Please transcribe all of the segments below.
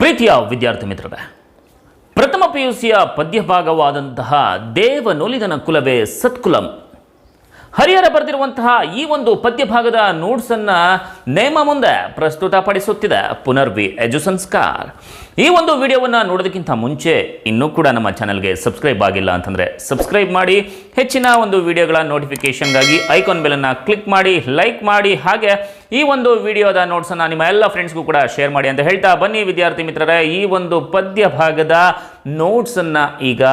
ಪ್ರೀತಿಯ ವಿದ್ಯಾರ್ಥಿ ಮಿತ್ರರೇ, ಪ್ರಥಮ ಪಿಯುಸಿಯ ಪದ್ಯಭಾಗವಾದಂತಹ ದೇವನೊಲಿದನ ಕುಲವೇ ಸತ್ಕುಲಂ ಹರಿಹರ ಬರೆದಿರುವಂತಹ ಈ ಒಂದು ಪದ್ಯಭಾಗದ ನೋಟ್ಸನ್ನು ನೇಮ ಮುಂದೆ ಪ್ರಸ್ತುತಪಡಿಸುತ್ತಿದೆ ಪುನರ್ವಿ ಎಜು ಸಂಸ್ಕಾರ್. ಈ ಒಂದು ವಿಡಿಯೋವನ್ನು ನೋಡೋದಕ್ಕಿಂತ ಮುಂಚೆ ಇನ್ನೂ ಕೂಡ ನಮ್ಮ ಚಾನಲ್ಗೆ ಸಬ್ಸ್ಕ್ರೈಬ್ ಆಗಿಲ್ಲ ಅಂತಂದರೆ ಸಬ್ಸ್ಕ್ರೈಬ್ ಮಾಡಿ, ಹೆಚ್ಚಿನ ಒಂದು ವಿಡಿಯೋಗಳ ನೋಟಿಫಿಕೇಷನ್ಗಾಗಿ ಐಕಾನ್ ಬೆಲನ್ನು ಕ್ಲಿಕ್ ಮಾಡಿ, ಲೈಕ್ ಮಾಡಿ, ಹಾಗೆ ಈ ಒಂದು ವಿಡಿಯೋದ ನೋಟ್ಸನ್ನು ನಿಮ್ಮ ಎಲ್ಲ ಫ್ರೆಂಡ್ಸ್ಗೂ ಕೂಡ ಶೇರ್ ಮಾಡಿ ಅಂತ ಹೇಳ್ತಾ ಬನ್ನಿ ವಿದ್ಯಾರ್ಥಿ ಮಿತ್ರರೇ, ಈ ಒಂದು ಪದ್ಯಭಾಗದ ನೋಟ್ಸನ್ನು ಈಗ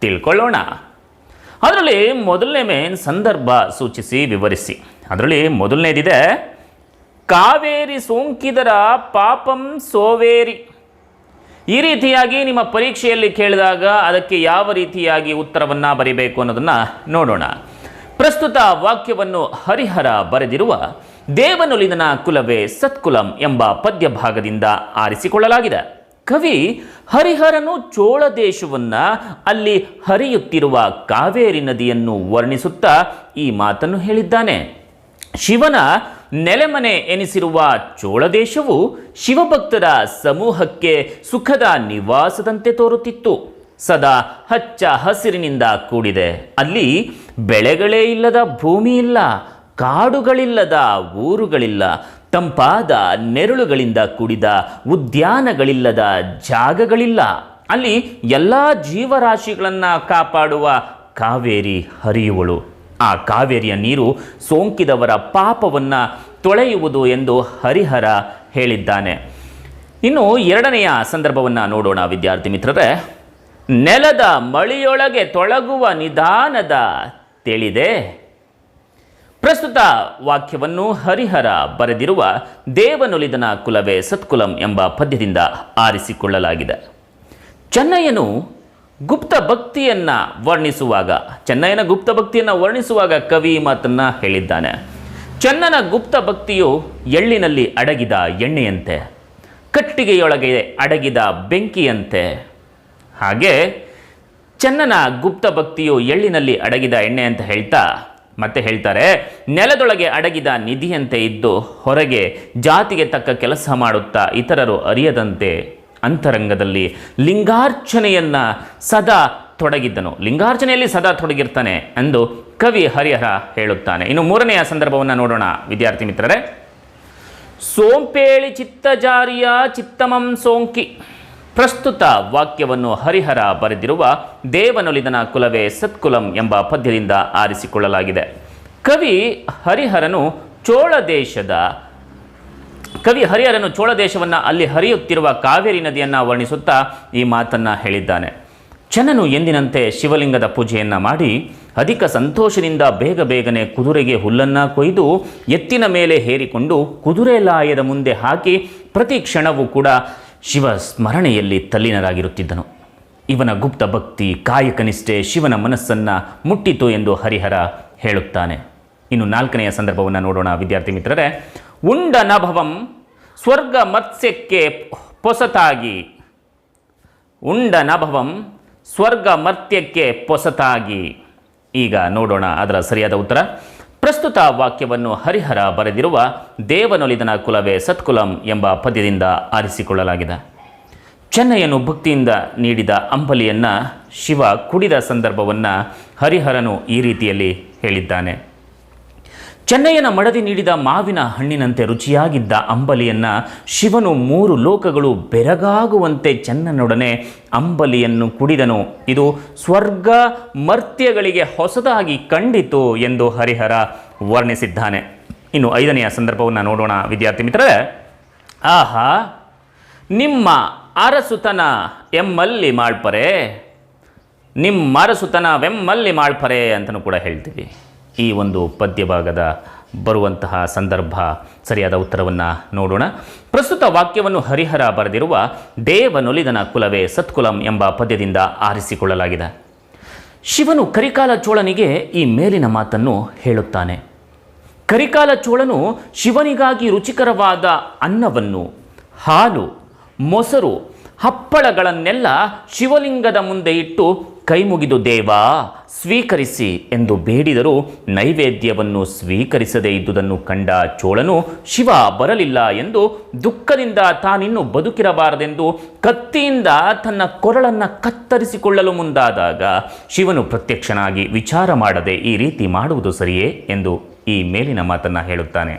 ತಿಳ್ಕೊಳ್ಳೋಣ. ಅದರಲ್ಲಿ ಮೊದಲನೇ ಮೇನ್ ಸಂದರ್ಭ ಸೂಚಿಸಿ ವಿವರಿಸಿ. ಅದರಲ್ಲಿ ಮೊದಲನೇದಿದೆ, ಕಾವೇರಿ ಸೋಂಕಿದರ ಪಾಪಂ ಸೋವೇರಿ. ಈ ರೀತಿಯಾಗಿ ನಿಮ್ಮ ಪರೀಕ್ಷೆಯಲ್ಲಿ ಕೇಳಿದಾಗ ಅದಕ್ಕೆ ಯಾವ ರೀತಿಯಾಗಿ ಉತ್ತರವನ್ನು ಬರೀಬೇಕು ಅನ್ನೋದನ್ನು ನೋಡೋಣ. ಪ್ರಸ್ತುತ ವಾಕ್ಯವನ್ನು ಹರಿಹರ ಬರೆದಿರುವ ದೇವನೊಲಿದನ ಕುಲವೇ ಸತ್ಕುಲಂ ಎಂಬ ಪದ್ಯಭಾಗದಿಂದ ಆರಿಸಿಕೊಳ್ಳಲಾಗಿದೆ. ಕವಿ ಹರಿಹರನು ಚೋಳ ದೇಶವನ್ನು, ಅಲ್ಲಿ ಹರಿಯುತ್ತಿರುವ ಕಾವೇರಿ ನದಿಯನ್ನು ವರ್ಣಿಸುತ್ತಾ ಈ ಮಾತನ್ನು ಹೇಳಿದ್ದಾನೆ. ಶಿವನ ನೆಲೆಮನೆ ಎನಿಸಿರುವ ಚೋಳ ದೇಶವು ಶಿವಭಕ್ತರ ಸಮೂಹಕ್ಕೆ ಸುಖದ ನಿವಾಸದಂತೆ ತೋರುತ್ತಿತ್ತು. ಸದಾ ಹಚ್ಚ ಹಸಿರಿನಿಂದ ಕೂಡಿದೆ. ಅಲ್ಲಿ ಬೆಳೆಗಳೇ ಇಲ್ಲದ ಭೂಮಿ ಇಲ್ಲ, ಕಾಡುಗಳಿಲ್ಲದ ಊರುಗಳಿಲ್ಲ, ತಂಪಾದ ನೆರಳುಗಳಿಂದ ಕೂಡಿದ ಉದ್ಯಾನಗಳಿಲ್ಲದ ಜಾಗಗಳಿಲ್ಲ. ಅಲ್ಲಿ ಎಲ್ಲ ಜೀವರಾಶಿಗಳನ್ನು ಕಾಪಾಡುವ ಕಾವೇರಿ ಹರಿಯುವಳು. ಆ ಕಾವೇರಿಯ ನೀರು ಸೋಂಕಿದವರ ಪಾಪವನ್ನು ತೊಳೆಯುವುದು ಎಂದು ಹರಿಹರ ಹೇಳಿದ್ದಾನೆ. ಇನ್ನು ಎರಡನೆಯ ಸಂದರ್ಭವನ್ನು ನೋಡೋಣ ವಿದ್ಯಾರ್ಥಿ ಮಿತ್ರರೇ. ನೆಲದ ಮಳೆಯೊಳಗೆ ತೊಳಗುವ ನಿಧಾನದ ತಿಳಿದೆ. ಪ್ರಸ್ತುತ ವಾಕ್ಯವನ್ನು ಹರಿಹರ ಬರೆದಿರುವ ದೇವನೊಲಿದನ ಕುಲವೇ ಸತ್ಕುಲಂ ಎಂಬ ಪದ್ಯದಿಂದ ಆರಿಸಿಕೊಳ್ಳಲಾಗಿದೆ. ಚೆನ್ನಯ್ಯನು ಗುಪ್ತ ಭಕ್ತಿಯನ್ನು ವರ್ಣಿಸುವಾಗ ಕವಿ ಮಾತನ್ನು ಹೇಳಿದ್ದಾನೆ. ಚೆನ್ನನ ಗುಪ್ತ ಭಕ್ತಿಯು ಎಳ್ಳಿನಲ್ಲಿ ಅಡಗಿದ ಎಣ್ಣೆಯಂತೆ, ಕಟ್ಟಿಗೆಯೊಳಗೆ ಅಡಗಿದ ಬೆಂಕಿಯಂತೆ. ಹಾಗೆ ಚೆನ್ನನ ಗುಪ್ತ ಭಕ್ತಿಯು ಎಳ್ಳಿನಲ್ಲಿ ಅಡಗಿದ ಎಣ್ಣೆ ಅಂತ ಮತ್ತೆ ಹೇಳ್ತಾರೆ, ನೆಲದೊಳಗೆ ಅಡಗಿದ ನಿಧಿಯಂತೆ ಇದ್ದು ಹೊರಗೆ ಜಾತಿಗೆ ತಕ್ಕ ಕೆಲಸ ಮಾಡುತ್ತಾ ಇತರರು ಅರಿಯದಂತೆ ಅಂತರಂಗದಲ್ಲಿ ಲಿಂಗಾರ್ಚನೆಯಲ್ಲಿ ಸದಾ ತೊಡಗಿರ್ತಾನೆ ಎಂದು ಕವಿ ಹರಿಹರ ಹೇಳುತ್ತಾನೆ. ಇನ್ನು ಮೂರನೆಯ ಸಂದರ್ಭವನ್ನು ನೋಡೋಣ ವಿದ್ಯಾರ್ಥಿ ಮಿತ್ರರೇ. ಸೋಂಪೇಳಿ ಚಿತ್ತಜಾರಿಯ ಚಿತ್ತಮಂ ಸೋಂಕಿ. ಪ್ರಸ್ತುತ ವಾಕ್ಯವನ್ನು ಹರಿಹರ ಬರೆದಿರುವ ದೇವನೊಲಿದನ ಕುಲವೇ ಸತ್ಕುಲಂ ಎಂಬ ಪದ್ಯದಿಂದ ಆರಿಸಿಕೊಳ್ಳಲಾಗಿದೆ. ಕವಿ ಹರಿಹರನು ಚೋಳ ದೇಶವನ್ನು, ಅಲ್ಲಿ ಹರಿಯುತ್ತಿರುವ ಕಾವೇರಿ ನದಿಯನ್ನು ವರ್ಣಿಸುತ್ತಾ ಈ ಮಾತನ್ನು ಹೇಳಿದ್ದಾನೆ. ಚೆನ್ನನು ಎಂದಿನಂತೆ ಶಿವಲಿಂಗದ ಪೂಜೆಯನ್ನು ಮಾಡಿ ಅಧಿಕ ಸಂತೋಷದಿಂದ ಬೇಗನೆ ಕುದುರೆಗೆ ಹುಲ್ಲನ್ನು ಕೊಯ್ದು ಎತ್ತಿನ ಮೇಲೆ ಹೇರಿಕೊಂಡು ಕುದುರೆ ಲಾಯದ ಮುಂದೆ ಹಾಕಿ ಪ್ರತಿ ಕ್ಷಣವೂ ಕೂಡ ಶಿವ ಸ್ಮರಣೆಯಲ್ಲಿ ತಲ್ಲೀನರಾಗಿರುತ್ತಿದ್ದನು. ಇವನ ಗುಪ್ತ ಭಕ್ತಿ, ಕಾಯಕನಿಷ್ಠೆ ಶಿವನ ಮನಸ್ಸನ್ನು ಮುಟ್ಟಿತು ಎಂದು ಹರಿಹರ ಹೇಳುತ್ತಾನೆ. ಇನ್ನು ನಾಲ್ಕನೆಯ ಸಂದರ್ಭವನ್ನು ನೋಡೋಣ ವಿದ್ಯಾರ್ಥಿ ಮಿತ್ರರೇ. ಉಂಡ ನಭವಂ ಸ್ವರ್ಗ ಮರ್ತ್ಯಕ್ಕೆ ಪೊಸತಾಗಿ. ಈಗ ನೋಡೋಣ ಅದರ ಸರಿಯಾದ ಉತ್ತರ. ಪ್ರಸ್ತುತ ವಾಕ್ಯವನ್ನು ಹರಿಹರ ಬರೆದಿರುವ ದೇವನೊಲಿದನ ಕುಲವೇ ಸತ್ಕುಲಂ ಎಂಬ ಪದ್ಯದಿಂದ ಆರಿಸಿಕೊಳ್ಳಲಾಗಿದೆ. ಚೆನ್ನಯ್ಯನು ಭಕ್ತಿಯಿಂದ ನೀಡಿದ ಅಂಬಲಿಯನ್ನು ಶಿವ ಕುಡಿದ ಸಂದರ್ಭವನ್ನು ಹರಿಹರನು ಈ ರೀತಿಯಲ್ಲಿ ಹೇಳಿದ್ದಾನೆ. ಚೆನ್ನಯ್ಯನ ಮಡದಿ ನೀಡಿದ ಮಾವಿನ ಹಣ್ಣಿನಂತೆ ರುಚಿಯಾಗಿದ್ದ ಅಂಬಲಿಯನ್ನು ಶಿವನು 3 ಲೋಕಗಳು ಬೆರಗಾಗುವಂತೆ ಚೆನ್ನನೊಡನೆ ಅಂಬಲಿಯನ್ನು ಕುಡಿದನು. ಇದು ಸ್ವರ್ಗ ಮರ್ತ್ಯಗಳಿಗೆ ಹೊಸದಾಗಿ ಕಂಡಿತು ಎಂದು ಹರಿಹರ ವರ್ಣಿಸಿದ್ದಾನೆ. ಇನ್ನು ಐದನೆಯ ಸಂದರ್ಭವನ್ನು ನೋಡೋಣ ವಿದ್ಯಾರ್ಥಿ ಮಿತ್ರರೇ. ಆಹಾ ನಿಮ್ಮ ಅರಸುತನ ಎಮ್ಮಲ್ಲಿ ಮಾಳ್ಪರೆ ಅಂತಲೂ ಕೂಡ ಹೇಳ್ತೀವಿ. ಈ ಒಂದು ಪದ್ಯಭಾಗದ ಬರುವಂತಹ ಸಂದರ್ಭ ಸರಿಯಾದ ಉತ್ತರವನ್ನು ನೋಡೋಣ. ಪ್ರಸ್ತುತ ವಾಕ್ಯವನ್ನು ಹರಿಹರ ಬರೆದಿರುವ ದೇವನೊಲಿದನ ಕುಲವೇ ಸತ್ಕುಲಂ ಎಂಬ ಪದ್ಯದಿಂದ ಆರಿಸಿಕೊಳ್ಳಲಾಗಿದೆ. ಶಿವನು ಕರಿಕಾಲ ಚೋಳನಿಗೆ ಈ ಮೇಲಿನ ಮಾತನ್ನು ಹೇಳುತ್ತಾನೆ. ಕರಿಕಾಲ ಚೋಳನು ಶಿವನಿಗಾಗಿ ರುಚಿಕರವಾದ ಅನ್ನವನ್ನು, ಹಾಲು, ಮೊಸರು ಹಪ್ಪಳಗಳನ್ನೆಲ್ಲ ಶಿವಲಿಂಗದ ಮುಂದೆ ಇಟ್ಟು ಕೈಮುಗಿದು ದೇವಾ ಸ್ವೀಕರಿಸಿ ಎಂದು ಬೇಡಿದರೂ ನೈವೇದ್ಯವನ್ನು ಸ್ವೀಕರಿಸದೇ ಇದ್ದುದನ್ನು ಕಂಡ ಚೋಳನು ಶಿವ ಬರಲಿಲ್ಲ ಎಂದು ದುಃಖದಿಂದ ತಾನಿನ್ನು ಬದುಕಿರಬಾರದೆಂದು ಕತ್ತಿಯಿಂದ ತನ್ನ ಕೊರಳನ್ನು ಕತ್ತರಿಸಿಕೊಳ್ಳಲು ಮುಂದಾದಾಗ ಶಿವನು ಪ್ರತ್ಯಕ್ಷನಾಗಿ ವಿಚಾರ ಮಾಡದೆ ಈ ರೀತಿ ಮಾಡುವುದು ಸರಿಯೇ ಎಂದು ಈ ಮೇಲಿನ ಮಾತನ್ನು ಹೇಳುತ್ತಾನೆ.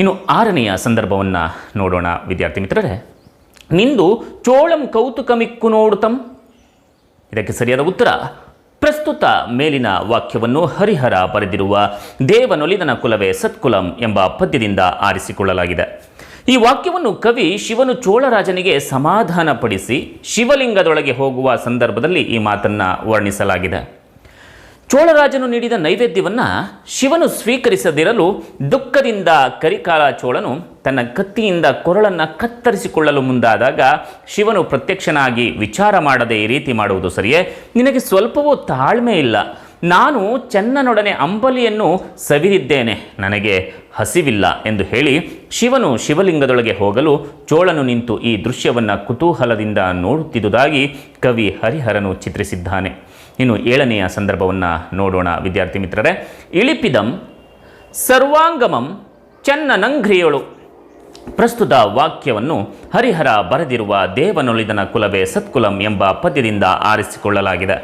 ಇನ್ನು 6ನೆಯ ಸಂದರ್ಭವನ್ನು ನೋಡೋಣ ವಿದ್ಯಾರ್ಥಿ ಮಿತ್ರರೇ. ನಿಂದು ಚೋಳಂ ಕೌತುಕಮಿಕ್ಕು ನೋಡುತ್ತಂ. ಇದಕ್ಕೆ ಸರಿಯಾದ ಉತ್ತರ ಪ್ರಸ್ತುತ ಮೇಲಿನ ವಾಕ್ಯವನ್ನು ಹರಿಹರ ಬರೆದಿರುವ ದೇವನೊಲಿದನ ಕುಲವೇ ಸತ್ಕುಲಂ ಎಂಬ ಪದ್ಯದಿಂದ ಆರಿಸಿಕೊಳ್ಳಲಾಗಿದೆ. ಈ ವಾಕ್ಯವನ್ನು ಕವಿ ಶಿವನು ಚೋಳರಾಜನಿಗೆ ಸಮಾಧಾನಪಡಿಸಿ ಶಿವಲಿಂಗದೊಳಗೆ ಹೋಗುವ ಸಂದರ್ಭದಲ್ಲಿ ಈ ಮಾತನ್ನು ವರ್ಣಿಸಲಾಗಿದೆ. ಚೋಳರಾಜನು ನೀಡಿದ ನೈವೇದ್ಯವನ್ನು ಶಿವನು ಸ್ವೀಕರಿಸದಿರಲು ದುಃಖದಿಂದ ಕರಿಕಾಲ ಚೋಳನು ತನ್ನ ಕತ್ತಿಯಿಂದ ಕೊರಳನ್ನು ಕತ್ತರಿಸಿಕೊಳ್ಳಲು ಮುಂದಾದಾಗ ಶಿವನು ಪ್ರತ್ಯಕ್ಷನಾಗಿ ವಿಚಾರ ಮಾಡದೆ ಈ ರೀತಿ ಮಾಡುವುದು ಸರಿಯೇ? ನಿನಗೆ ಸ್ವಲ್ಪವೂ ತಾಳ್ಮೆ ಇಲ್ಲ. ನಾನು ಚೆನ್ನನೊಡನೆ ಅಂಬಲಿಯನ್ನು ಸವಿದಿದ್ದೇನೆ, ನನಗೆ ಹಸಿವಿಲ್ಲ ಎಂದು ಹೇಳಿ ಶಿವನು ಶಿವಲಿಂಗದೊಳಗೆ ಹೋಗಲು ಚೋಳನು ನಿಂತು ಈ ದೃಶ್ಯವನ್ನು ಕುತೂಹಲದಿಂದ ನೋಡುತ್ತಿದ್ದುದಾಗಿ ಕವಿ ಹರಿಹರನು ಚಿತ್ರಿಸಿದ್ದಾನೆ. ಇನ್ನು 7ನೆಯ ಸಂದರ್ಭವನ್ನು ನೋಡೋಣ ವಿದ್ಯಾರ್ಥಿ ಮಿತ್ರರೇ. ಇಳಿಪಿದಂ ಸರ್ವಾಂಗಮಂ ಚೆನ್ನನಂಘ್ರಿಯೊಳು. ಪ್ರಸ್ತುತ ವಾಕ್ಯವನ್ನು ಹರಿಹರ ಬರೆದಿರುವ ದೇವನೊಲಿದನ ಕುಲವೇ ಸತ್ಕುಲಂ ಎಂಬ ಪದ್ಯದಿಂದ ಆರಿಸಿಕೊಳ್ಳಲಾಗಿದೆ.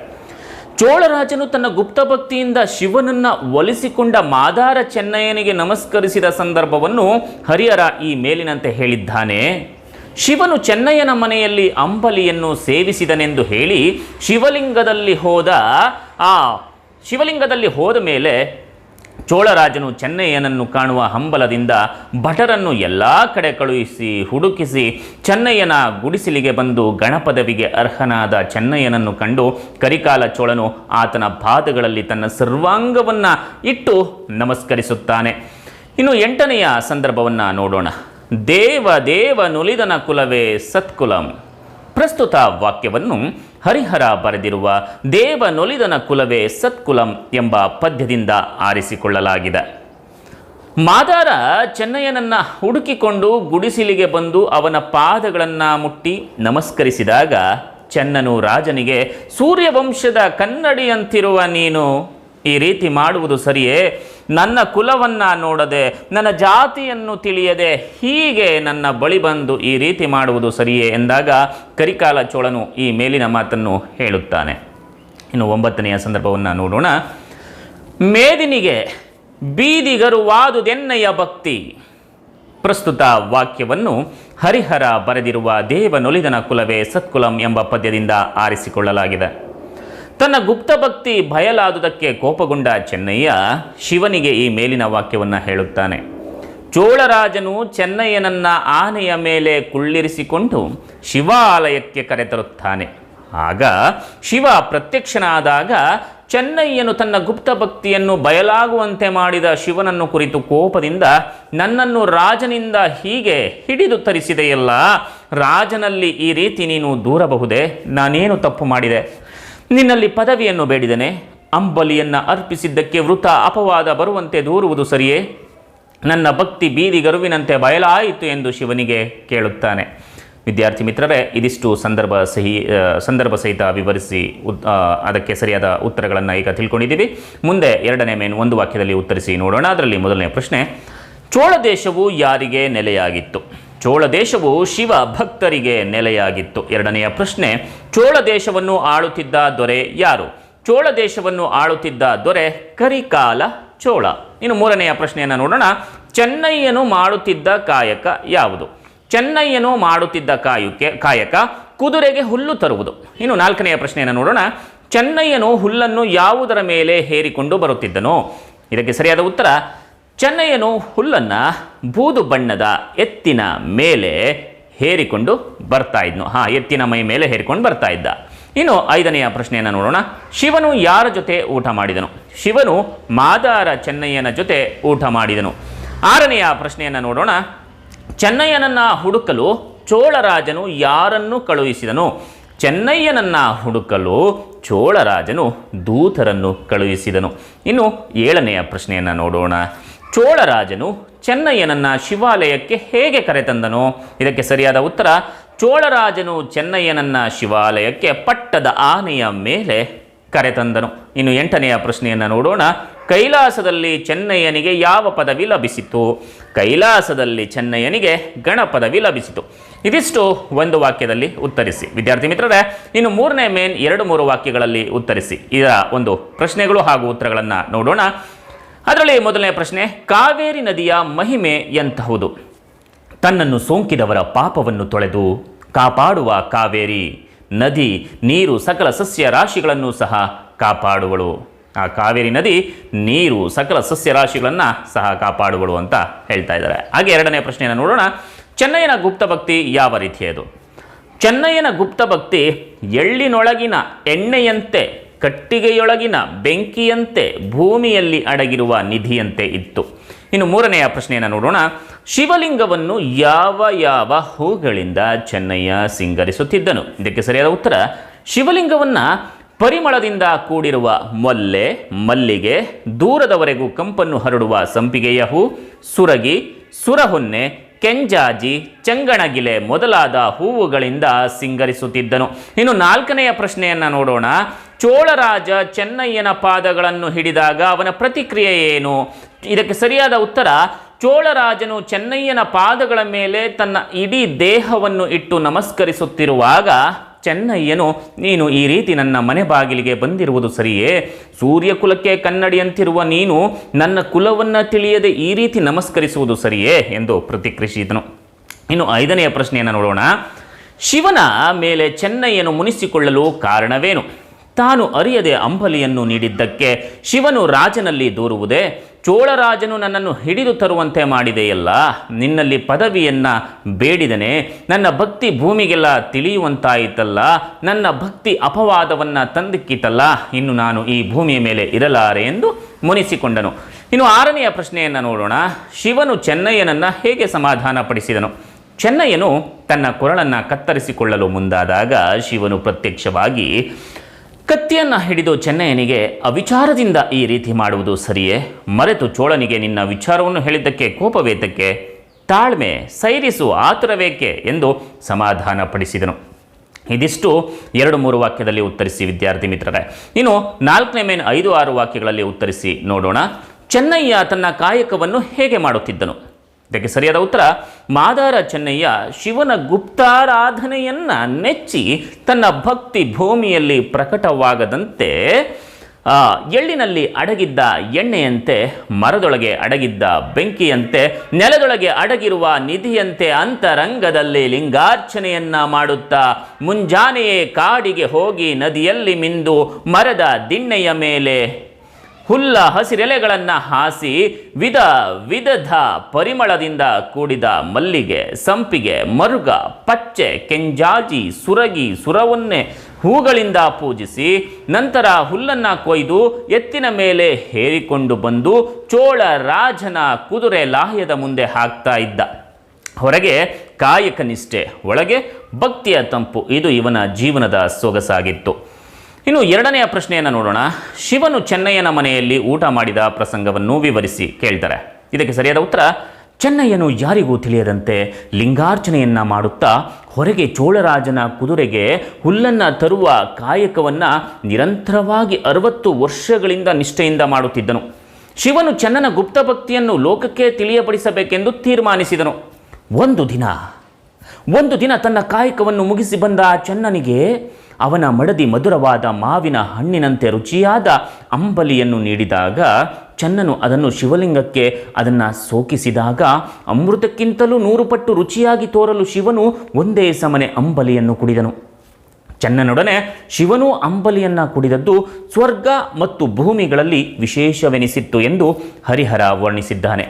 ಚೋಳರಾಜನು ತನ್ನ ಗುಪ್ತಭಕ್ತಿಯಿಂದ ಶಿವನನ್ನು ಒಲಿಸಿಕೊಂಡ ಮಾದಾರ ಚೆನ್ನಯ್ಯನಿಗೆ ನಮಸ್ಕರಿಸಿದ ಸಂದರ್ಭವನ್ನು ಹರಿಹರ ಈ ಮೇಲಿನಂತೆ ಹೇಳಿದ್ದಾನೆ. ಶಿವನು ಚೆನ್ನಯ್ಯನ ಮನೆಯಲ್ಲಿ ಅಂಬಲಿಯನ್ನು ಸೇವಿಸಿದನೆಂದು ಹೇಳಿ ಶಿವಲಿಂಗದಲ್ಲಿ ಹೋದ ಮೇಲೆ ಚೋಳರಾಜನು ಚೆನ್ನಯ್ಯನನ್ನು ಕಾಣುವ ಹಂಬಲದಿಂದ ಭಟರನ್ನು ಎಲ್ಲ ಕಡೆ ಕಳುಹಿಸಿ ಹುಡುಕಿಸಿ ಚೆನ್ನಯ್ಯನ ಗುಡಿಸಲಿಗೆ ಬಂದು ಗಣಪದವಿಗೆ ಅರ್ಹನಾದ ಚೆನ್ನಯ್ಯನನ್ನು ಕಂಡು ಕರಿಕಾಲ ಚೋಳನು ಆತನ ಪಾದಗಳಲ್ಲಿ ತನ್ನ ಸರ್ವಾಂಗವನ್ನು ಇಟ್ಟು ನಮಸ್ಕರಿಸುತ್ತಾನೆ. ಇನ್ನು 8ನೆಯ ಸಂದರ್ಭವನ್ನು ನೋಡೋಣ. ದೇವನುಲಿದನ ಕುಲವೇ ಸತ್ಕುಲಂ. ಪ್ರಸ್ತುತ ವಾಕ್ಯವನ್ನು ಹರಿಹರ ಬರೆದಿರುವ ದೇವನೊಲಿದನ ಕುಲವೇ ಸತ್ಕುಲಂ ಎಂಬ ಪದ್ಯದಿಂದ ಆರಿಸಿಕೊಳ್ಳಲಾಗಿದೆ. ಮಾದಾರ ಚೆನ್ನಯ್ಯನನ್ನು ಹುಡುಕಿಕೊಂಡು ಗುಡಿಸಿಲಿಗೆ ಬಂದು ಅವನ ಪಾದಗಳನ್ನು ಮುಟ್ಟಿ ನಮಸ್ಕರಿಸಿದಾಗ ಚೆನ್ನನು ರಾಜನಿಗೆ ಸೂರ್ಯವಂಶದ ಕನ್ನಡಿಯಂತಿರುವ ನೀನು ಈ ರೀತಿ ಮಾಡುವುದು ಸರಿಯೇ? ನನ್ನ ಕುಲವನ್ನು ನೋಡದೆ ನನ್ನ ಜಾತಿಯನ್ನು ತಿಳಿಯದೆ ಹೀಗೆ ನನ್ನ ಬಳಿ ಬಂದು ಈ ರೀತಿ ಮಾಡುವುದು ಸರಿಯೇ ಎಂದಾಗ ಕರಿಕಾಲ ಚೋಳನು ಈ ಮೇಲಿನ ಮಾತನ್ನು ಹೇಳುತ್ತಾನೆ. ಇನ್ನು 9ನೆಯ ಸಂದರ್ಭವನ್ನು ನೋಡೋಣ. ಮೇದಿನಿಗೆ ಬೀದಿಗರುವಾದುದೆನ್ನಯ್ಯ ಭಕ್ತಿ. ಪ್ರಸ್ತುತ ವಾಕ್ಯವನ್ನು ಹರಿಹರ ಬರೆದಿರುವ ದೇವನೊಲಿದನ ಕುಲವೇ ಸತ್ಕುಲಂ ಎಂಬ ಪದ್ಯದಿಂದ ಆರಿಸಿಕೊಳ್ಳಲಾಗಿದೆ. ತನ್ನ ಗುಪ್ತಭಕ್ತಿ ಬಯಲಾದುದಕ್ಕೆ ಕೋಪಗೊಂಡ ಚೆನ್ನಯ್ಯ ಶಿವನಿಗೆ ಈ ಮೇಲಿನ ವಾಕ್ಯವನ್ನು ಹೇಳುತ್ತಾನೆ. ಚೋಳರಾಜನು ಚೆನ್ನಯ್ಯನನ್ನ ಆನೆಯ ಮೇಲೆ ಕುಳ್ಳಿರಿಸಿಕೊಂಡು ಶಿವಾಲಯಕ್ಕೆ ಕರೆತರುತ್ತಾನೆ. ಆಗ ಶಿವ ಪ್ರತ್ಯಕ್ಷನಾದಾಗ ಚೆನ್ನಯ್ಯನು ತನ್ನ ಗುಪ್ತಭಕ್ತಿಯನ್ನು ಬಯಲಾಗುವಂತೆ ಮಾಡಿದ ಶಿವನನ್ನು ಕುರಿತು ಕೋಪದಿಂದ ನನ್ನನ್ನು ರಾಜನಿಂದ ಹೀಗೆ ಹಿಡಿದು ತರಿಸಿದೆಯಲ್ಲ, ರಾಜನಲ್ಲಿ ಈ ರೀತಿ ನೀನು ದೂರಬಹುದೇ? ನಾನೇನು ತಪ್ಪು ಮಾಡಿದೆ? ನಿನ್ನಲ್ಲಿ ಪದವಿಯನ್ನು ಬೇಡಿದನೆ, ಅಂಬಲಿಯನ್ನು ಅರ್ಪಿಸಿದ್ದಕ್ಕೆ ವೃಥ ಅಪವಾದ ಬರುವಂತೆ ದೂರುವುದು ಸರಿಯೇ? ನನ್ನ ಭಕ್ತಿ ಬೀದಿಗರುವಿನಂತೆ ಬಯಲಾಯಿತು ಎಂದು ಶಿವನಿಗೆ ಕೇಳುತ್ತಾನೆ. ವಿದ್ಯಾರ್ಥಿ ಮಿತ್ರರೇ, ಇದಿಷ್ಟು ಸಂದರ್ಭ ಸಹಿತ ವಿವರಿಸಿ ಅದಕ್ಕೆ ಸರಿಯಾದ ಉತ್ತರಗಳನ್ನು ಈಗ ತಿಳ್ಕೊಂಡಿದ್ದೀವಿ. ಮುಂದೆ 2ನೇ ಮೇನ್ ಒಂದು ವಾಕ್ಯದಲ್ಲಿ ಉತ್ತರಿಸಿ ನೋಡೋಣ. ಅದರಲ್ಲಿ ಮೊದಲನೇ ಪ್ರಶ್ನೆ, ಚೋಳ ದೇಶವು ಯಾರಿಗೆ ನೆಲೆಯಾಗಿತ್ತು? ಚೋಳ ದೇಶವು ಶಿವ ಭಕ್ತರಿಗೆ ನೆಲೆಯಾಗಿತ್ತು. 2ನೆಯ ಪ್ರಶ್ನೆ, ಚೋಳ ದೇಶವನ್ನು ಆಳುತ್ತಿದ್ದ ದೊರೆ ಯಾರು? ಚೋಳ ದೇಶವನ್ನು ಆಳುತ್ತಿದ್ದ ದೊರೆ ಕರಿಕಾಲ ಚೋಳ. ಇನ್ನು 3ನೆಯ ಪ್ರಶ್ನೆಯನ್ನು ನೋಡೋಣ. ಚೆನ್ನಯ್ಯನು ಮಾಡುತ್ತಿದ್ದ ಕಾಯಕ ಯಾವುದು? ಚೆನ್ನಯ್ಯನು ಮಾಡುತ್ತಿದ್ದ ಕಾಯಕ ಕುದುರೆಗೆ ಹುಲ್ಲು ತರುವುದು. ಇನ್ನು 4ನೆಯ ಪ್ರಶ್ನೆಯನ್ನು ನೋಡೋಣ. ಚೆನ್ನಯ್ಯನು ಹುಲ್ಲನ್ನು ಯಾವುದರ ಮೇಲೆ ಹೇರಿಕೊಂಡು ಬರುತ್ತಿದ್ದನೋ? ಇದಕ್ಕೆ ಸರಿಯಾದ ಉತ್ತರ, ಚೆನ್ನಯ್ಯನು ಹುಲ್ಲನ್ನು ಬೂದು ಬಣ್ಣದ ಎತ್ತಿನ ಮೇಲೆ ಹೇರಿಕೊಂಡು ಬರ್ತಾ ಇದ್ನು. ಎತ್ತಿನ ಮೈ ಮೇಲೆ ಹೇರಿಕೊಂಡು ಬರ್ತಾ ಇದ್ದ. ಇನ್ನು 5ನೆಯ ಪ್ರಶ್ನೆಯನ್ನು ನೋಡೋಣ. ಶಿವನು ಯಾರ ಜೊತೆ ಊಟ ಮಾಡಿದನು? ಶಿವನು ಮಾದಾರ ಚೆನ್ನಯ್ಯನ ಜೊತೆ ಊಟ ಮಾಡಿದನು. 6ನೆಯ ಪ್ರಶ್ನೆಯನ್ನು ನೋಡೋಣ. ಚೆನ್ನಯ್ಯನನ್ನು ಹುಡುಕಲು ಚೋಳರಾಜನು ಯಾರನ್ನು ಕಳುಹಿಸಿದನು? ಚೆನ್ನಯ್ಯನನ್ನು ಹುಡುಕಲು ಚೋಳರಾಜನು ದೂತರನ್ನು ಕಳುಹಿಸಿದನು. ಇನ್ನು 7ನೆಯ ಪ್ರಶ್ನೆಯನ್ನು ನೋಡೋಣ. ಚೋಳರಾಜನು ಚೆನ್ನಯ್ಯನನ್ನು ಶಿವಾಲಯಕ್ಕೆ ಹೇಗೆ ಕರೆತಂದನು? ಇದಕ್ಕೆ ಸರಿಯಾದ ಉತ್ತರ, ಚೋಳರಾಜನು ಚೆನ್ನಯ್ಯನನ್ನ ಶಿವಾಲಯಕ್ಕೆ ಪಟ್ಟದ ಆನೆಯ ಮೇಲೆ ಕರೆತಂದನು. ಇನ್ನು 8ನೆಯ ಪ್ರಶ್ನೆಯನ್ನು ನೋಡೋಣ. ಕೈಲಾಸದಲ್ಲಿ ಚೆನ್ನಯ್ಯನಿಗೆ ಯಾವ ಪದವಿ ಲಭಿಸಿತು? ಕೈಲಾಸದಲ್ಲಿ ಚೆನ್ನಯ್ಯನಿಗೆ ಗಣಪದವಿ ಲಭಿಸಿತು. ಇದಿಷ್ಟು ಒಂದು ವಾಕ್ಯದಲ್ಲಿ ಉತ್ತರಿಸಿ ವಿದ್ಯಾರ್ಥಿ ಮಿತ್ರರೇ. ಇನ್ನು 3ನೇ ಮೇನ್ 2-3 ವಾಕ್ಯಗಳಲ್ಲಿ ಉತ್ತರಿಸಿ. ಇದರ ಒಂದು ಪ್ರಶ್ನೆಗಳು ಹಾಗೂ ಉತ್ತರಗಳನ್ನು ನೋಡೋಣ. ಅದರಲ್ಲಿ ಮೊದಲನೇ ಪ್ರಶ್ನೆ, ಕಾವೇರಿ ನದಿಯ ಮಹಿಮೆ ಎಂತಹುದು? ತನ್ನನ್ನು ಸೋಂಕಿದವರ ಪಾಪವನ್ನು ತೊಳೆದು ಕಾಪಾಡುವ ಕಾವೇರಿ ನದಿ ನೀರು ಸಕಲ ಸಸ್ಯ ರಾಶಿಗಳನ್ನು ಸಹ ಕಾಪಾಡುವಳು. ಆ ಕಾವೇರಿ ನದಿ ನೀರು ಸಕಲ ಸಸ್ಯ ರಾಶಿಗಳನ್ನು ಸಹ ಕಾಪಾಡುವಳು ಅಂತ ಹೇಳ್ತಾ ಇದ್ದಾರೆ. ಹಾಗೆ 2ನೇ ಪ್ರಶ್ನೆಯನ್ನು ನೋಡೋಣ. ಚೆನ್ನಯ್ಯನ ಗುಪ್ತಭಕ್ತಿ ಯಾವ ರೀತಿಯದು? ಚೆನ್ನಯ್ಯನ ಗುಪ್ತಭಕ್ತಿ ಎಳ್ಳಿನೊಳಗಿನ ಎಣ್ಣೆಯಂತೆ, ಕಟ್ಟಿಗೆಯೊಳಗಿನ ಬೆಂಕಿಯಂತೆ, ಭೂಮಿಯಲ್ಲಿ ಅಡಗಿರುವ ನಿಧಿಯಂತೆ ಇತ್ತು. ಇನ್ನು 3ನೆಯ ಪ್ರಶ್ನೆಯನ್ನು ನೋಡೋಣ. ಶಿವಲಿಂಗವನ್ನು ಯಾವ ಯಾವ ಹೂಗಳಿಂದ ಚೆನ್ನಯ್ಯ ಸಿಂಗರಿಸುತ್ತಿದ್ದನು? ಇದಕ್ಕೆ ಸರಿಯಾದ ಉತ್ತರ, ಶಿವಲಿಂಗವನ್ನು ಪರಿಮಳದಿಂದ ಕೂಡಿರುವ ಮೊಲ್ಲೆ, ಮಲ್ಲಿಗೆ, ದೂರದವರೆಗೂ ಕಂಪನ್ನು ಹರಡುವ ಸಂಪಿಗೆಯ ಹೂ, ಸುರಗಿ, ಸುರಹೊನ್ನೆ, ಕೆಂಜಾಜಿ, ಚಂಗಣಗಿಲೆ ಮೊದಲಾದ ಹೂವುಗಳಿಂದ ಸಿಂಗರಿಸುತ್ತಿದ್ದನು. ಇನ್ನು 4ನೆಯ ಪ್ರಶ್ನೆಯನ್ನು ನೋಡೋಣ. ಚೋಳರಾಜ ಚೆನ್ನಯ್ಯನ ಪಾದಗಳನ್ನು ಹಿಡಿದಾಗ ಅವನ ಪ್ರತಿಕ್ರಿಯೆ ಏನು? ಇದಕ್ಕೆ ಸರಿಯಾದ ಉತ್ತರ, ಚೋಳರಾಜನು ಚೆನ್ನಯ್ಯನ ಪಾದಗಳ ಮೇಲೆ ತನ್ನ ಇಡೀ ದೇಹವನ್ನು ಇಟ್ಟು ನಮಸ್ಕರಿಸುತ್ತಿರುವಾಗ ಚೆನ್ನಯ್ಯನು, ನೀನು ಈ ರೀತಿ ನನ್ನ ಮನೆ ಬಾಗಿಲಿಗೆ ಬಂದಿರುವುದು ಸರಿಯೇ? ಸೂರ್ಯಕುಲಕ್ಕೆ ಕನ್ನಡಿಯಂತಿರುವ ನೀನು ನನ್ನ ಕುಲವನ್ನು ತಿಳಿಯದೆ ಈ ರೀತಿ ನಮಸ್ಕರಿಸುವುದು ಸರಿಯೇ ಎಂದು ಪ್ರತಿಕ್ರಿಯಿಸಿದನು. ಇನ್ನು 5ನೆಯ ಪ್ರಶ್ನೆಯನ್ನು ನೋಡೋಣ. ಶಿವನ ಮೇಲೆ ಚೆನ್ನಯ್ಯನು ಮುನಿಸಿಕೊಳ್ಳಲು ಕಾರಣವೇನು? ತಾನು ಅರಿಯದೆ ಅಂಬಲಿಯನ್ನು ನೀಡಿದ್ದಕ್ಕೆ ಶಿವನು ರಾಜನಲ್ಲಿ ದೂರುವುದೇ? ಚೋಳರಾಜನು ನನ್ನನ್ನು ಹಿಡಿದು ತರುವಂತೆ ಮಾಡಿದೆಯಲ್ಲ, ನಿನ್ನಲ್ಲಿ ಪದವಿಯನ್ನು ಬೇಡಿದನೆ, ನನ್ನ ಭಕ್ತಿ ಭೂಮಿಗೆಲ್ಲ ತಿಳಿಯುವಂತಾಯಿತಲ್ಲ, ನನ್ನ ಭಕ್ತಿ ಅಪವಾದವನ್ನು ತಂದಿಕ್ಕಿತಲ್ಲ, ಇನ್ನು ನಾನು ಈ ಭೂಮಿಯ ಮೇಲೆ ಇರಲಾರೆ ಎಂದು ಮುನಿಸಿಕೊಂಡನು. ಇನ್ನು 6ನೆಯ ಪ್ರಶ್ನೆಯನ್ನು ನೋಡೋಣ. ಶಿವನು ಚೆನ್ನಯ್ಯನನ್ನು ಹೇಗೆ ಸಮಾಧಾನಪಡಿಸಿದನು? ಚೆನ್ನಯ್ಯನು ತನ್ನ ಕೊರಳನ್ನು ಕತ್ತರಿಸಿಕೊಳ್ಳಲು ಮುಂದಾದಾಗ ಶಿವನು ಪ್ರತ್ಯಕ್ಷವಾಗಿ ಕತ್ತಿಯನ್ನು ಹಿಡಿದು ಚೆನ್ನಯ್ಯನಿಗೆ, ಅವಿಚಾರದಿಂದ ಈ ರೀತಿ ಮಾಡುವುದು ಸರಿಯೇ? ಮರೆತು ಚೋಳನಿಗೆ ನಿನ್ನ ವಿಚಾರವನ್ನು ಹೇಳಿದ್ದಕ್ಕೆ ಕೋಪವೇತಕ್ಕೆ? ತಾಳ್ಮೆ, ಸೈರಿಸು, ಆತುರವೇಕೆ ಎಂದು ಸಮಾಧಾನಪಡಿಸಿದನು. ಇದಿಷ್ಟು 2-3 ವಾಕ್ಯದಲ್ಲಿ ಉತ್ತರಿಸಿ ವಿದ್ಯಾರ್ಥಿ ಮಿತ್ರರೇ. ಇನ್ನು 4ನೇ ಮೇನ್ 5-6 ವಾಕ್ಯಗಳಲ್ಲಿ ಉತ್ತರಿಸಿ ನೋಡೋಣ. ಚೆನ್ನಯ್ಯ ತನ್ನ ಕಾಯಕವನ್ನು ಹೇಗೆ ಮಾಡುತ್ತಿದ್ದನು? ಇದಕ್ಕೆ ಸರಿಯಾದ ಉತ್ತರ, ಮಾದಾರ ಚೆನ್ನಯ್ಯ ಶಿವನ ಗುಪ್ತಾರಾಧನೆಯನ್ನು ನೆಚ್ಚಿ ತನ್ನ ಭಕ್ತಿ ಭೂಮಿಯಲ್ಲಿ ಪ್ರಕಟವಾಗದಂತೆ ಎಳ್ಳಿನಲ್ಲಿ ಅಡಗಿದ್ದ ಎಣ್ಣೆಯಂತೆ, ಮರದೊಳಗೆ ಅಡಗಿದ್ದ ಬೆಂಕಿಯಂತೆ, ನೆಲದೊಳಗೆ ಅಡಗಿರುವ ನಿಧಿಯಂತೆ ಅಂತರಂಗದಲ್ಲಿ ಲಿಂಗಾರ್ಚನೆಯನ್ನ ಮಾಡುತ್ತಾ ಮುಂಜಾನೆಯೇ ಕಾಡಿಗೆ ಹೋಗಿ ನದಿಯಲ್ಲಿ ಮಿಂದು ಮರದ ದಿಣ್ಣೆಯ ಮೇಲೆ ಹುಲ್ಲ ಹಸಿರೆಲೆಗಳನ್ನು ಹಾಸಿ ವಿಧದ ಪರಿಮಳದಿಂದ ಕೂಡಿದ ಮಲ್ಲಿಗೆ, ಸಂಪಿಗೆ, ಮರುಗ, ಪಚ್ಚೆ, ಕೆಂಜಾಜಿ, ಸುರಗಿ, ಸುರವೊನ್ನೆ ಹೂಗಳಿಂದ ಪೂಜಿಸಿ ನಂತರ ಹುಲ್ಲನ್ನು ಕೊಯ್ದು ಎತ್ತಿನ ಮೇಲೆ ಹೇರಿಕೊಂಡು ಬಂದು ಚೋಳ ರಾಜನ ಕುದುರೆ ಲಾಹ್ಯದ ಮುಂದೆ ಹಾಕ್ತಾ ಇದ್ದ. ಹೊರಗೆ ಕಾಯಕ ನಿಷ್ಠೆ, ಒಳಗೆ ಭಕ್ತಿಯ ತಂಪು, ಇದು ಇವನ ಜೀವನದ ಸೊಗಸಾಗಿತ್ತು. ಇನ್ನು 2ನೆಯ ಪ್ರಶ್ನೆಯನ್ನು ನೋಡೋಣ. ಶಿವನು ಚೆನ್ನಯ್ಯನ ಮನೆಯಲ್ಲಿ ಊಟ ಮಾಡಿದ ಪ್ರಸಂಗವನ್ನು ವಿವರಿಸಿ ಕೇಳ್ತಾರೆ. ಇದಕ್ಕೆ ಸರಿಯಾದ ಉತ್ತರ, ಚೆನ್ನಯ್ಯನು ಯಾರಿಗೂ ತಿಳಿಯದಂತೆ ಲಿಂಗಾರ್ಚನೆಯನ್ನು ಮಾಡುತ್ತಾ ಹೊರಗೆ ಚೋಳರಾಜನ ಕುದುರೆಗೆ ಹುಲ್ಲನ್ನು ತರುವ ಕಾಯಕವನ್ನು ನಿರಂತರವಾಗಿ 60 ವರ್ಷಗಳಿಂದ ನಿಷ್ಠೆಯಿಂದ ಮಾಡುತ್ತಿದ್ದನು. ಶಿವನು ಚೆನ್ನನ ಗುಪ್ತಭಕ್ತಿಯನ್ನು ಲೋಕಕ್ಕೆ ತಿಳಿಯಪಡಿಸಬೇಕೆಂದು ತೀರ್ಮಾನಿಸಿದನು. ಒಂದು ದಿನ ತನ್ನ ಕಾಯಕವನ್ನು ಮುಗಿಸಿ ಬಂದ ಚೆನ್ನನಿಗೆ ಅವನ ಮಡದಿ ಮಧುರವಾದ ಮಾವಿನ ಹಣ್ಣಿನಂತೆ ರುಚಿಯಾದ ಅಂಬಲಿಯನ್ನು ನೀಡಿದಾಗ ಚೆನ್ನನು ಅದನ್ನು ಶಿವಲಿಂಗಕ್ಕೆ ಅದನ್ನು ಸೋಕಿಸಿದಾಗ ಅಮೃತಕ್ಕಿಂತಲೂ 100 ಪಟ್ಟು ರುಚಿಯಾಗಿ ತೋರಲು ಶಿವನು ಒಂದೇ ಸಮನೆ ಅಂಬಲಿಯನ್ನು ಕುಡಿದನು. ಚೆನ್ನನೊಡನೆ ಶಿವನೂ ಅಂಬಲಿಯನ್ನು ಕುಡಿದದ್ದು ಸ್ವರ್ಗ ಮತ್ತು ಭೂಮಿಗಳಲ್ಲಿ ವಿಶೇಷವೆನಿಸಿತ್ತು ಎಂದು ಹರಿಹರ ವರ್ಣಿಸಿದ್ದಾನೆ.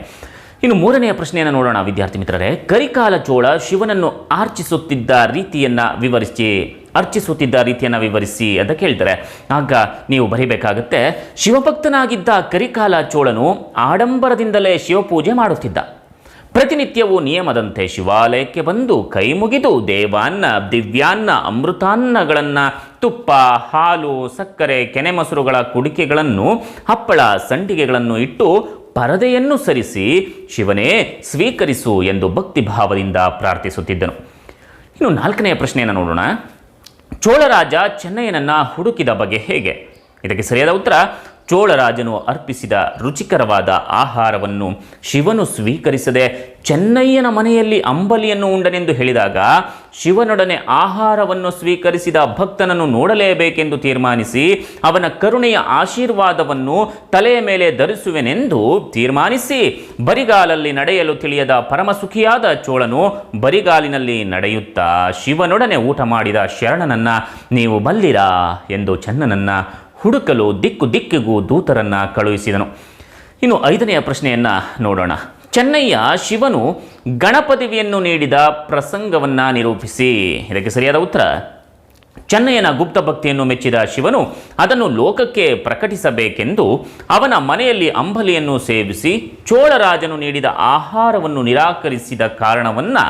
ಇನ್ನು 3ನೆಯ ಪ್ರಶ್ನೆಯನ್ನು ನೋಡೋಣ ವಿದ್ಯಾರ್ಥಿ ಮಿತ್ರರೇ. ಕರಿಕಾಲ ಚೋಳ ಶಿವನನ್ನು ಅರ್ಚಿಸುತ್ತಿದ್ದ ರೀತಿಯನ್ನು ವಿವರಿಸಿ ಅಂತ ಕೇಳ್ತಾರೆ. ಆಗ ನೀವು ಬರೀಬೇಕಾಗತ್ತೆ, ಶಿವಭಕ್ತನಾಗಿದ್ದ ಕರಿಕಾಲ ಚೋಳನು ಆಡಂಬರದಿಂದಲೇ ಶಿವಪೂಜೆ ಮಾಡುತ್ತಿದ್ದ. ಪ್ರತಿನಿತ್ಯವೂ ನಿಯಮದಂತೆ ಶಿವಾಲಯಕ್ಕೆ ಬಂದು ಕೈ ಮುಗಿದು ದೇವಾನ್ನ, ದಿವ್ಯಾನ್ನ, ಅಮೃತಾನ್ನಗಳನ್ನು, ತುಪ್ಪ, ಹಾಲು, ಸಕ್ಕರೆ, ಕೆನೆಮಸರುಗಳ ಕುಡಿಕೆಗಳನ್ನು, ಹಪ್ಪಳ, ಸಂಡಿಗೆಗಳನ್ನು ಇಟ್ಟು ಪರದೆಯನ್ನು ಸರಿಸಿ ಶಿವನೇ ಸ್ವೀಕರಿಸು ಎಂದು ಭಕ್ತಿಭಾವದಿಂದ ಪ್ರಾರ್ಥಿಸುತ್ತಿದ್ದನು. ಇನ್ನು 4ನೆಯ ಪ್ರಶ್ನೆಯನ್ನು ನೋಡೋಣ. ಚೋಳರಾಜ ಚೆನ್ನಯ್ಯನನ್ನು ಹುಡುಕಿದ ಬಗೆ ಹೇಗೆ? ಇದಕ್ಕೆ ಸರಿಯಾದ ಉತ್ತರ, ಚೋಳರಾಜನು ಅರ್ಪಿಸಿದ ರುಚಿಕರವಾದ ಆಹಾರವನ್ನು ಶಿವನು ಸ್ವೀಕರಿಸದೆ ಚೆನ್ನಯ್ಯನ ಮನೆಯಲ್ಲಿ ಅಂಬಲಿಯನ್ನು ಉಂಡನೆಂದು ಹೇಳಿದಾಗ ಶಿವನೊಡನೆ ಆಹಾರವನ್ನು ಸ್ವೀಕರಿಸಿದ ಭಕ್ತನನ್ನು ನೋಡಲೇಬೇಕೆಂದು ತೀರ್ಮಾನಿಸಿ ಅವನ ಕರುಣೆಯ ಆಶೀರ್ವಾದವನ್ನು ತಲೆಯ ಮೇಲೆ ಧರಿಸುವೆನೆಂದು ತೀರ್ಮಾನಿಸಿ ಬರಿಗಾಲಲ್ಲಿ ನಡೆಯಲು ತಿಳಿಯದ ಪರಮಸುಖಿಯಾದ ಚೋಳನು ಬರಿಗಾಲಿನಲ್ಲಿ ನಡೆಯುತ್ತಾ ಶಿವನೊಡನೆ ಊಟ ಮಾಡಿದ ಶರಣನನ್ನು ನೀವು ಬಲ್ಲಿರಾ ಎಂದು ಚೆನ್ನನನ್ನು ಹುಡುಕಲು ದಿಕ್ಕಿಗೂ ದೂತರನ್ನು ಕಳುಹಿಸಿದನು. ಇನ್ನು 5ನೆಯ ಪ್ರಶ್ನೆಯನ್ನು ನೋಡೋಣ. ಚೆನ್ನಯ್ಯ ಶಿವನು ಗಣಪದವಿಯನ್ನು ನೀಡಿದ ಪ್ರಸಂಗವನ್ನು ನಿರೂಪಿಸಿ. ಇದಕ್ಕೆ ಸರಿಯಾದ ಉತ್ತರ, ಚೆನ್ನಯ್ಯನ ಗುಪ್ತ ಭಕ್ತಿಯನ್ನು ಮೆಚ್ಚಿದ ಶಿವನು ಅದನ್ನು ಲೋಕಕ್ಕೆ ಪ್ರಕಟಿಸಬೇಕೆಂದು ಅವನ ಮನೆಯಲ್ಲಿ ಅಂಬಲಿಯನ್ನು ಸೇವಿಸಿ ಚೋಳರಾಜನು ನೀಡಿದ ಆಹಾರವನ್ನು ನಿರಾಕರಿಸಿದ ಕಾರಣವನ್ನು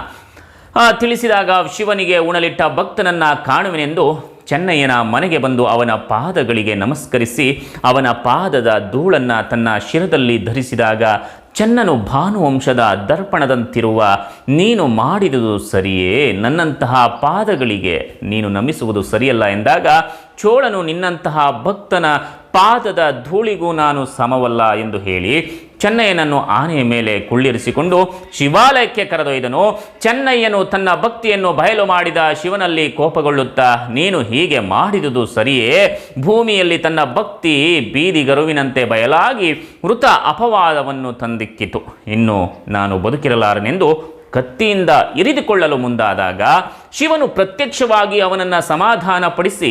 ತಿಳಿಸಿದಾಗ ಶಿವನಿಗೆ ಉಣಲಿಟ್ಟ ಭಕ್ತನನ್ನು ಕಾಣುವೆನೆಂದು ಚೆನ್ನಯ್ಯನ ಮನೆಗೆ ಬಂದು ಅವನ ಪಾದಗಳಿಗೆ ನಮಸ್ಕರಿಸಿ ಅವನ ಪಾದದ ಧೂಳನ್ನು ತನ್ನ ಶಿರದಲ್ಲಿ ಧರಿಸಿದಾಗ ಚೆನ್ನನು ಭಾನುವಂಶದ ದರ್ಪಣದಂತಿರುವ ನೀನು ಮಾಡಿದುದು ಸರಿಯೇ, ನನ್ನಂತಹ ಪಾದಗಳಿಗೆ ನೀನು ನಮಿಸುವುದು ಸರಿಯಲ್ಲ ಎಂದಾಗ ಚೋಳನು ನಿನ್ನಂತಹ ಭಕ್ತನ ಪಾದದ ಧೂಳಿಗೂ ನಾನು ಸಮವಲ್ಲ ಎಂದು ಹೇಳಿ ಚೆನ್ನಯ್ಯನನ್ನು ಆನೆಯ ಮೇಲೆ ಕುಳ್ಳಿರಿಸಿಕೊಂಡು ಶಿವಾಲಯಕ್ಕೆ ಕರೆದೊಯ್ದನು. ಚೆನ್ನಯ್ಯನು ತನ್ನ ಭಕ್ತಿಯನ್ನು ಬಯಲು ಮಾಡಿದ ಶಿವನಲ್ಲಿ ಕೋಪಗೊಳ್ಳುತ್ತಾ ನೀನು ಹೀಗೆ ಮಾಡಿದುದು ಸರಿಯೇ, ಭೂಮಿಯಲ್ಲಿ ತನ್ನ ಭಕ್ತಿ ಬೀದಿಗರುವಿನಂತೆ ಬಯಲಾಗಿ ವೃಥ ಅಪವಾದವನ್ನು ತಂದಿಕ್ಕಿತು, ಇನ್ನು ನಾನು ಬದುಕಿರಲಾರನೆಂದು ಕತ್ತಿಯಿಂದ ಇರಿದುಕೊಳ್ಳಲು ಮುಂದಾದಾಗ ಶಿವನು ಪ್ರತ್ಯಕ್ಷವಾಗಿ ಅವನನ್ನು ಸಮಾಧಾನಪಡಿಸಿ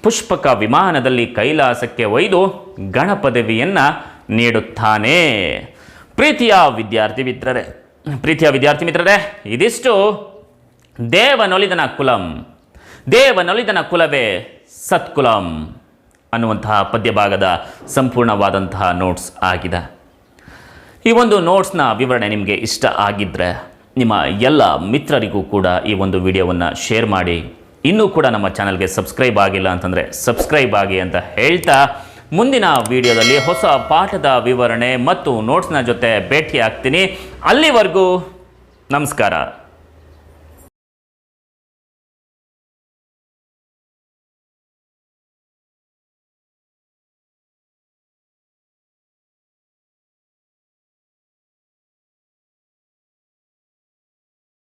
ಪುಷ್ಪಕ ವಿಮಾನದಲ್ಲಿ ಕೈಲಾಸಕ್ಕೆ ಒಯ್ದು ಗಣಪದವಿಯನ್ನು ನೀಡುತ್ತಾನೆ. ಪ್ರೀತಿಯ ವಿದ್ಯಾರ್ಥಿ ಮಿತ್ರರೇ, ಇದಿಷ್ಟು ದೇವನೊಲಿದನ ಕುಲವೇ ಸತ್ಕುಲಂ ಅನ್ನುವಂತಹ ಪದ್ಯಭಾಗದ ಸಂಪೂರ್ಣವಾದಂತಹ ನೋಟ್ಸ್ ಆಗಿದೆ. ಈ ಒಂದು ನೋಟ್ಸ್ನ ವಿವರಣೆ ನಿಮಗೆ ಇಷ್ಟ ಆಗಿದ್ದರೆ ನಿಮ್ಮ ಎಲ್ಲ ಮಿತ್ರರಿಗೂ ಕೂಡ ಈ ಒಂದು ವಿಡಿಯೋವನ್ನು ಶೇರ್ ಮಾಡಿ. ಇನ್ನೂ ಕೂಡ ನಮ್ಮ ಚಾನಲ್ಗೆ ಸಬ್ಸ್ಕ್ರೈಬ್ ಆಗಿಲ್ಲ ಅಂತಂದರೆ ಸಬ್ಸ್ಕ್ರೈಬ್ ಆಗಿ ಅಂತ ಹೇಳ್ತಾ ಮುಂದಿನ ವಿಡಿಯೋದಲ್ಲಿ ಹೊಸ ಪಾಠದ ವಿವರಣೆ ಮತ್ತು ನೋಟ್ಸ್ನ ಜೊತೆ ಭೇಟಿ ಆಗ್ತೀನಿ. ಅಲ್ಲಿವರೆಗೂ ನಮಸ್ಕಾರ.